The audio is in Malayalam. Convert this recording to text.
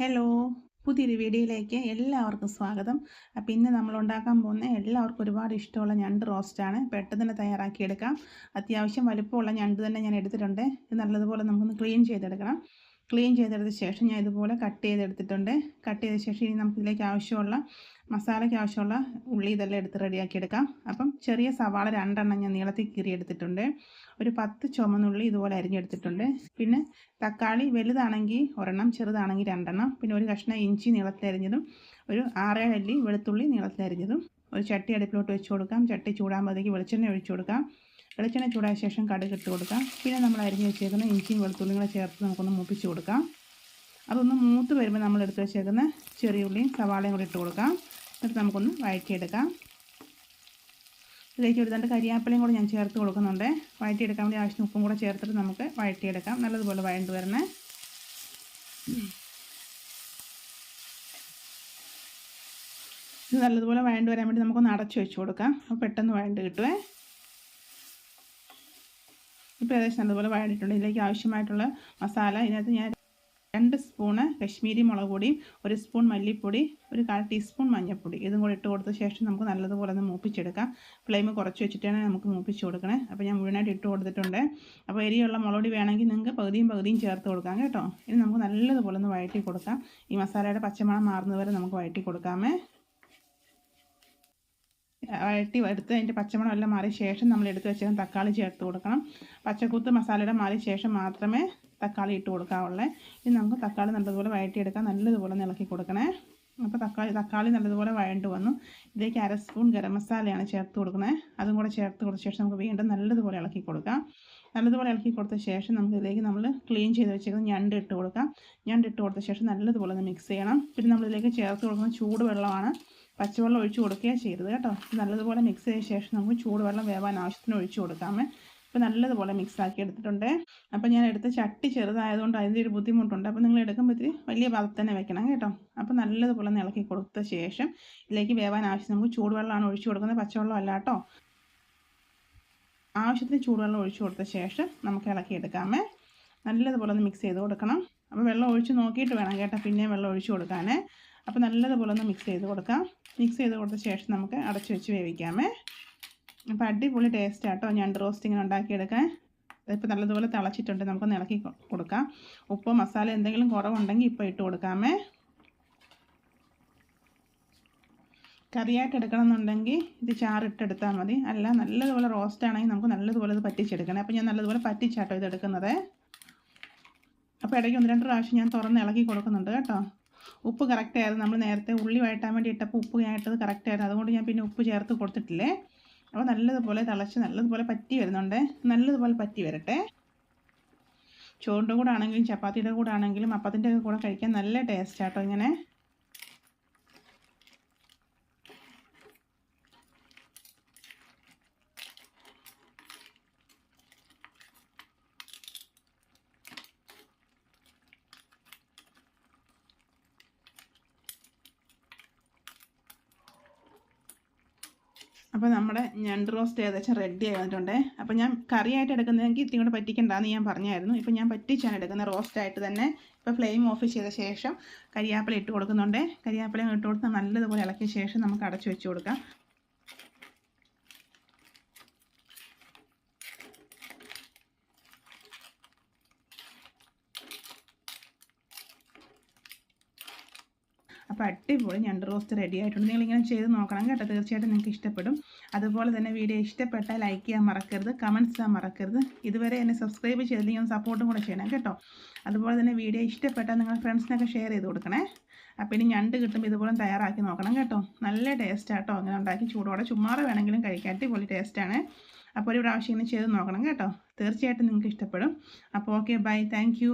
ഹലോ, പുതിയൊരു വീഡിയോയിലേക്ക് എല്ലാവർക്കും സ്വാഗതം. അപ്പോൾ ഇന്ന് നമ്മൾ ഉണ്ടാക്കാൻ പോകുന്ന എല്ലാവർക്കും ഒരുപാട് ഇഷ്ടമുള്ള ഞണ്ട് റോസ്റ്റാണ്. പെട്ടെന്ന് തന്നെ തയ്യാറാക്കിയെടുക്കാം. അത്യാവശ്യം വലുപ്പമുള്ള ഞണ്ട് തന്നെ ഞാൻ എടുത്തിട്ടുണ്ട്. ഇത് നല്ലതുപോലെ നമുക്കൊന്ന് ക്ലീൻ ചെയ്തെടുക്കണം. ക്ലീൻ ചെയ്തെടുത്ത ശേഷം ഞാൻ ഇതുപോലെ കട്ട് ചെയ്തെടുത്തിട്ടുണ്ട്. കട്ട് ചെയ്ത ശേഷം ഇനി നമുക്കിതിലേക്ക് ആവശ്യമുള്ള മസാലയ്ക്ക് ആവശ്യമുള്ള ഉള്ളി ഇതെല്ലാം എടുത്ത് റെഡിയാക്കി എടുക്കാം. അപ്പം ചെറിയ സവാള 2 എണ്ണം ഞാൻ നീളത്തിൽ കീറി എടുത്തിട്ടുണ്ട്. ഒരു 10 ചുമന്നുള്ളി ഇതുപോലെ അരിഞ്ഞെടുത്തിട്ടുണ്ട്. പിന്നെ തക്കാളി വലുതാണെങ്കിൽ ഒരെണ്ണം, ചെറുതാണെങ്കിൽ 2 എണ്ണം. പിന്നെ ഒരു കഷ്ണം ഇഞ്ചി നീളത്തിലരിഞ്ഞതും ഒരു 6-7 അല്ലി വെളുത്തുള്ളി നീളത്തിലരിഞ്ഞതും. ഒരു ചട്ടി അടുപ്പിലോട്ട് വെച്ച് കൊടുക്കാം. ചട്ടി ചൂടാകുമ്പോഴത്തേക്ക് വെളിച്ചെണ്ണ ഒഴിച്ചു കൊടുക്കാം. വെളിച്ചെണ്ണ ചൂടായ ശേഷം കടുക് ഇട്ട് കൊടുക്കാം. പിന്നെ നമ്മൾ അരിഞ്ഞ് വെച്ചേക്കുന്ന ഇഞ്ചിയും വെളുത്തുള്ളിയും കൂടെ ചേർത്ത് നമുക്കൊന്ന് മൂപ്പിച്ച് കൊടുക്കാം. അതൊന്ന് മൂത്ത് വരുമ്പോൾ നമ്മൾ എടുത്ത് വെച്ചേക്കുന്ന ചെറിയ ഉള്ളിയും സവാളയും കൂടി ഇട്ട് കൊടുക്കാം. എന്നിട്ട് നമുക്കൊന്ന് വഴറ്റിയെടുക്കാം. ഇതിലേക്ക് ഒരു 2 കരിയാപ്പിലയും കൂടെ ഞാൻ ചേർത്ത് കൊടുക്കുന്നുണ്ട്. വഴറ്റിയെടുക്കാൻ വേണ്ടി ആവശ്യത്തിന് ഉപ്പും കൂടെ ചേർത്തിട്ട് നമുക്ക് വഴറ്റിയെടുക്കാം. നല്ലതുപോലെ വഴണ്ട് വരണേ. ഇത് നല്ലതുപോലെ വഴണ്ട് വരാൻ വേണ്ടി നമുക്കൊന്ന് അടച്ചു വെച്ച് കൊടുക്കാം. അപ്പോൾ പെട്ടെന്ന് വഴണ്ട് കിട്ടുമേ. ഇപ്പോൾ ഏകദേശം നല്ലതുപോലെ വഴണ്ടിട്ടുണ്ട്. ഇതിലേക്ക് ആവശ്യമായിട്ടുള്ള മസാല ഇതിനകത്ത് ഞാൻ 2 സ്പൂണ് കശ്മീരി മുളക് പൊടിയും 1 സ്പൂൺ മല്ലിപ്പൊടി, ഒരു 1/4 ടീസ്പൂൺ മഞ്ഞൾപ്പൊടി ഇതും കൂടി ഇട്ട് കൊടുത്ത ശേഷം നമുക്ക് നല്ലതുപോലെ ഒന്ന് മൂപ്പിച്ചെടുക്കാം. ഫ്ലെയിം കുറച്ച് വെച്ചിട്ടാണ് നമുക്ക് മൂപ്പിച്ച് കൊടുക്കണേ. അപ്പോൾ ഞാൻ മുഴുവനായിട്ട് ഇട്ട് കൊടുത്തിട്ടുണ്ട്. അപ്പോൾ എരിയുള്ള മുളക് പൊടി വേണമെങ്കിൽ നിങ്ങൾക്ക് പകുതിയും ചേർത്ത് കൊടുക്കാം കേട്ടോ. ഇനി നമുക്ക് നല്ലതുപോലെ ഒന്ന് വഴറ്റി കൊടുക്കാം. ഈ മസാലയുടെ പച്ചമണം മാറുന്നത് വരെ നമുക്ക് വഴറ്റി കൊടുക്കാമേ. വഴറ്റി എടുത്ത് അതിൻ്റെ പച്ചമണം എല്ലാം മാറിയ ശേഷം നമ്മൾ എടുത്ത് വെച്ചാൽ തക്കാളി ചേർത്ത് കൊടുക്കണം. പച്ചക്കുത്ത് മസാലയുടെ മാറിയ ശേഷം മാത്രമേ തക്കാളി ഇട്ട് കൊടുക്കാവുള്ളൂ. ഇനി നമുക്ക് തക്കാളി നല്ലതുപോലെ വഴറ്റിയെടുക്കാൻ നല്ലതുപോലെ ഇളക്കി കൊടുക്കണേ. അപ്പോൾ തക്കാളി നല്ലതുപോലെ വഴണ്ട് വന്നു. ഇതിലേക്ക് 1/2 സ്പൂൺ ഗരം മസാലയാണ് ചേർത്ത് കൊടുക്കുന്നത്. അതും കൂടെ ചേർത്ത് കൊടുത്ത ശേഷം നമുക്ക് വീണ്ടും നല്ലതുപോലെ ഇളക്കി കൊടുക്കാം. നല്ലതുപോലെ ഇളക്കി കൊടുത്ത ശേഷം നമുക്ക് ഇതിലേക്ക് നമ്മൾ ക്ലീൻ ചെയ്ത് വെച്ചേക്കുന്ന ഞണ്ട് ഇട്ട് കൊടുക്കാം. ഞണ്ട് ഇട്ട് കൊടുത്ത ശേഷം നല്ലതുപോലെ ഒന്ന് മിക്സ് ചെയ്യണം. പിന്നെ നമ്മളിതിലേക്ക് ചേർത്ത് കൊടുക്കുന്ന ചൂടുവെള്ളമാണ്. പച്ചവെള്ളം ഒഴിച്ച് കൊടുക്കുകയാണ് ചെയ്തത് കേട്ടോ. നല്ലതുപോലെ മിക്സ് ചെയ്ത ശേഷം നമുക്ക് ചൂടുവെള്ളം വേവാൻ ആവശ്യത്തിന് ഒഴിച്ച് കൊടുക്കാമേ. ഇപ്പോൾ നല്ലതുപോലെ മിക്സാക്കി എടുത്തിട്ടുണ്ട്. അപ്പോൾ ഞാൻ എടുത്ത ചട്ടി ചെറുതായതുകൊണ്ട് അതിൻ്റെ ഒരു ബുദ്ധിമുട്ടുണ്ട്. അപ്പോൾ നിങ്ങൾ എടുക്കുമ്പോൾ ഇത്തിരി വലിയ ഭാഗത്ത് തന്നെ വെക്കണം കേട്ടോ. അപ്പോൾ നല്ലതുപോലെ ഇളക്കി കൊടുത്ത ശേഷം ഇതിലേക്ക് വേവാൻ ആവശ്യം നമുക്ക് ചൂടുവെള്ളമാണ് ഒഴിച്ച് കൊടുക്കുന്നത്, പച്ചവെള്ളം അല്ല കേട്ടോ. ആവശ്യത്തിന് ചൂടുവെള്ളം ഒഴിച്ച് കൊടുത്ത ശേഷം നമുക്ക് ഇളക്കി എടുക്കാമേ. നല്ലതുപോലെ ഒന്ന് മിക്സ് ചെയ്ത് കൊടുക്കണം. അപ്പോൾ വെള്ളം ഒഴിച്ച് നോക്കിയിട്ട് വേണം കേട്ടോ പിന്നെ വെള്ളം ഒഴിച്ച് കൊടുക്കാനേ. അപ്പോൾ നല്ലതുപോലെ ഒന്ന് മിക്സ് ചെയ്ത് കൊടുക്കാം. മിക്സ് ചെയ്ത് കൊടുത്ത ശേഷം നമുക്ക് അടച്ചു വെച്ച് വേവിക്കാമേ. അപ്പോൾ അടിപൊളി ടേസ്റ്റ് ആട്ടോ ഞണ്ട് റോസ്റ്റ് ഇങ്ങനെ ഉണ്ടാക്കിയെടുക്കാൻ. ഇപ്പോൾ നല്ലതുപോലെ തിളച്ചിട്ടുണ്ട്. നമുക്കൊന്ന് ഇളക്കി കൊടുക്കാം. ഉപ്പോ മസാല എന്തെങ്കിലും കുറവുണ്ടെങ്കിൽ ഇപ്പോൾ ഇട്ട് കൊടുക്കാമേ. കറിയായിട്ട് എടുക്കണമെന്നുണ്ടെങ്കിൽ ഇത് ചാറിട്ടെടുത്താൽ മതി. അല്ല നല്ലതുപോലെ റോസ്റ്റ് ആണെങ്കിൽ നമുക്ക് നല്ലതുപോലെ ഇത് പറ്റിച്ചെടുക്കണം. അപ്പോൾ ഞാൻ നല്ലതുപോലെ പറ്റിച്ചാട്ടോ ഇത് എടുക്കുന്നത്. അപ്പോൾ ഇടയ്ക്ക് 1-2 പ്രാവശ്യം ഞാൻ തുറന്ന് ഇളക്കി കൊടുക്കുന്നുണ്ട് കേട്ടോ. ഉപ്പ് കറക്റ്റായിരുന്നു. നമ്മൾ നേരത്തെ ഉള്ളി വഴറ്റാൻ വേണ്ടി ഇട്ടപ്പോൾ ഉപ്പ് ഞാൻ ഇട്ടത് കറക്റ്റായിരുന്നു. അതുകൊണ്ട് ഞാൻ പിന്നെ ഉപ്പ് ചേർത്ത് കൊടുത്തിട്ടില്ലേ. അപ്പോൾ നല്ലതുപോലെ തിളച്ച് നല്ലതുപോലെ പറ്റി വരുന്നുണ്ട്. നല്ലതുപോലെ പറ്റി വരട്ടെ. ചോറിൻ്റെ കൂടെ ആണെങ്കിലും ചപ്പാത്തിയുടെ കൂടെ ആണെങ്കിലും അപ്പത്തിൻ്റെ കൂടെ കഴിക്കാൻ നല്ല ടേസ്റ്റ് ആട്ടോ ഇങ്ങനെ. അപ്പോൾ നമ്മുടെ ഞണ്ട് റോസ്റ്റ് ഏകദേശം റെഡി ആയിട്ടുണ്ട്. അപ്പോൾ ഞാൻ കറിയായിട്ട് എടുക്കുന്നതെങ്കിൽ ഇത്തിരി കൂടെ പറ്റിക്കണ്ടെന്ന് ഞാൻ പറഞ്ഞായിരുന്നു. ഇപ്പോൾ ഞാൻ പറ്റിച്ചാണ് എടുക്കുന്നത് റോസ്റ്റായിട്ട് തന്നെ. ഇപ്പോൾ ഫ്ലെയിം ഓഫ് ചെയ്ത ശേഷം കരിയാപ്പില ഇട്ട് കൊടുക്കുന്നുണ്ട്. കരിയാപ്പില ഇട്ട് കൊടുത്ത് നല്ലതുപോലെ ഇളക്കിയ ശേഷം നമുക്ക് അടച്ചു വെച്ച് കൊടുക്കാം. അപ്പോൾ അടിപൊളി ഞണ്ട് റോസ്റ്റ് റെഡി ആയിട്ടുണ്ട്. നിങ്ങളിങ്ങനെ ചെയ്ത് നോക്കണം കേട്ടോ. തീർച്ചയായിട്ടും നിങ്ങൾക്ക് ഇഷ്ടപ്പെടും. അതുപോലെ തന്നെ വീഡിയോ ഇഷ്ടപ്പെട്ടാൽ ലൈക്ക് ചെയ്യാൻ മറക്കരുത്, കമൻറ്റ്സ് ചെയ്യാൻ മറക്കരുത്. ഇതുവരെ എന്നെ സബ്സ്ക്രൈബ് ചെയ്തില്ലെങ്കിൽ ഒന്ന് സപ്പോർട്ടും കൂടെ ചെയ്യണം കേട്ടോ. അതുപോലെ തന്നെ വീഡിയോ ഇഷ്ടപ്പെട്ടാൽ നിങ്ങളുടെ ഫ്രണ്ട്സിനൊക്കെ ഷെയർ ചെയ്ത് കൊടുക്കണേ. അപ്പോൾ ഇനി ഞണ്ട് കിട്ടുമ്പോൾ ഇതുപോലെ തയ്യാറാക്കി നോക്കണം കേട്ടോ. നല്ല ടേസ്റ്റ് ആട്ടോ. അങ്ങനെ ഉണ്ടാക്കി ചൂടോടെ ചുമ്മാതെ വേണമെങ്കിലും കഴിക്കാൻ അടിപൊളി ടേസ്റ്റാണ്. അപ്പോൾ ഒരു പ്രാവശ്യം ഇങ്ങനെ ചെയ്ത് നോക്കണം കേട്ടോ. തീർച്ചയായിട്ടും നിങ്ങൾക്ക് ഇഷ്ടപ്പെടും. അപ്പോൾ ഓക്കെ, ബൈ, താങ്ക്